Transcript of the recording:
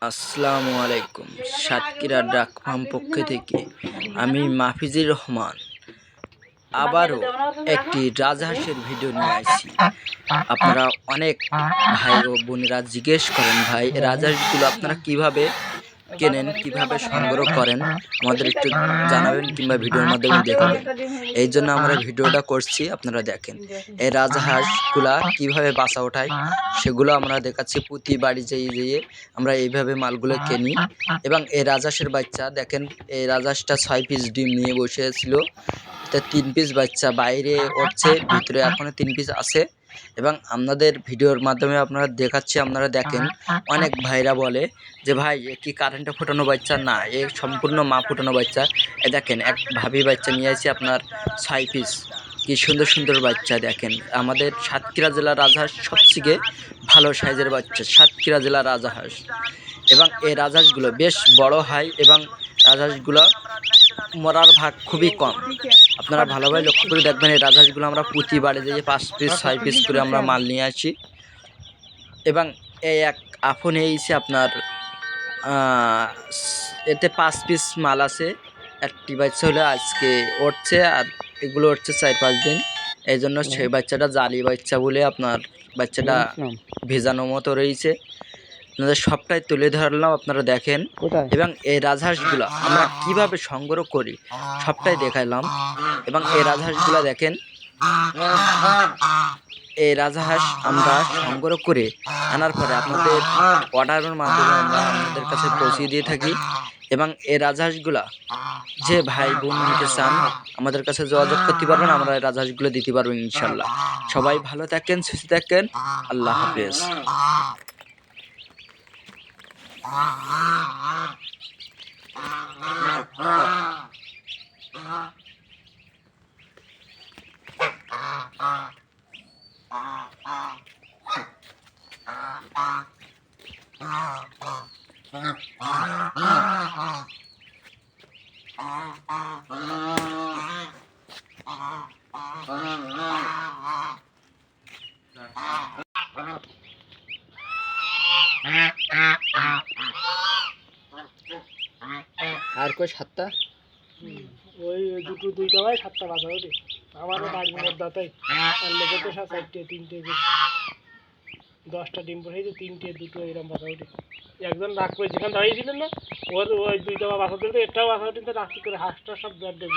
আসসালামু আলাইকুম। সাতক্ষীরা ডাক ফার্ম পক্ষ থেকে আমি মাফিজুর রহমান আবারও একটি রাজহাঁসের ভিডিও নিয়ে আসছি। আপনারা অনেক ভাই ও বোনেরা জিজ্ঞেস করেন, ভাই রাজহাঁসগুলো আপনারা কিভাবে কেনেন, কিভাবে সংগ্রহ করেন, আমাদের একটু জানাবেন কিংবা ভিডিওর মাধ্যমে দেখাবেন। এই জন্য আমরা ভিডিওটা করছি, আপনারা দেখেন। এই রাজহাঁসগুলা কিভাবে বাসা ওঠায় সেগুলো আমরা দেখাচ্ছি। প্রতি বাড়ি যেয়ে যেয়ে আমরা এইভাবে মালগুলো কিনি। এবং এই রাজহাঁসের বাচ্চা দেখেন, এই রাজহাঁসটা 6 পিস ডিম নিয়ে বসেছিল। এটা 3 পিস বাচ্চা বাইরে উঠছে, ভিতরে এখনো 3 পিস আছে। এবং আপনাদের ভিডিওর মাধ্যমে আপনারা দেখাচ্ছি, আপনারা দেখেন। অনেক ভাইরা বলে যে ভাই এ কি কারেন্টে ফোটানো বাচ্চা? না, এ সম্পূর্ণ মা ফোটানো বাচ্চা। এ দেখেন, এক ভাবি বাচ্চা নিয়ে আসি আপনার 6 পিস। কি সুন্দর সুন্দর বাচ্চা দেখেন। আমাদের সাতক্ষীরা জেলার রাজহাঁস সবথেকে ভালো সাইজের বাচ্চা, সাতক্ষীরা জেলার রাজহাঁস। এবং এই রাজহাঁসগুলো বেশ বড় হয় এবং রাজহাঁসগুলো মরার ভাগ খুবই কম। আপনারা ভালোভাবে লক্ষ্য করে দেখবেন, এই রাজহাঁসগুলো আমরা প্রতি বাড়ি যেয়ে 5 পিস 6 পিস করে আমরা মাল নিয়ে আসি। এবং এই এক আফন এইছে আপনার এতে 5 পিস মাল আছে। একটি বাচ্চা হলে আজকে উঠছে, আর এগুলো উঠছে 4-5 দিন। এই জন্য সেই বাচ্চাটা জালি বাচ্চা বলে আপনার বাচ্চাটা ভেজানো মতো রয়েছে। আপনাদের সবটাই তুলে ধরলাম, আপনারা দেখেন। এবং এই রাজহাঁসগুলো আমরা কিভাবে সংগ্রহ করি সবটাই দেখাইলাম। এবং এই রাজহাঁসগুলো দেখেন, এই রাজহাঁস আমরা সংগ্রহ করে আনার পরে আপনাদের অর্ডারের মাধ্যমে আমরা আপনাদের কাছে পৌঁছে দিয়ে থাকি। এবং এই রাজহাঁসগুলা যে ভাই বোন নিতে চান আমাদের কাছে যোগাযোগ করতে পারবেন, আমরা এই রাজহাঁসগুলো দিতে পারবো ইনশাল্লাহ। সবাই ভালো থাকেন, সুস্থ থাকেন। আল্লাহ হাফেজ। আর কই 7টা ওই দুইটা ভাই 7টা বাজা ওঠে আমারও বাড়ির মধ্যে আর লেগে তো 4টে 3টে 10টা ডিম পড়ে 3টে 2টো এরকম বাজা ওঠে। একজন রাগ করে যেখানে দাঁড়িয়েছিলেন না, ওই দুইটা বাজা দিলে এটাও বাজা ওঠে, রাত্রি করে হাঁসটা সব ব্যাড দিয়ে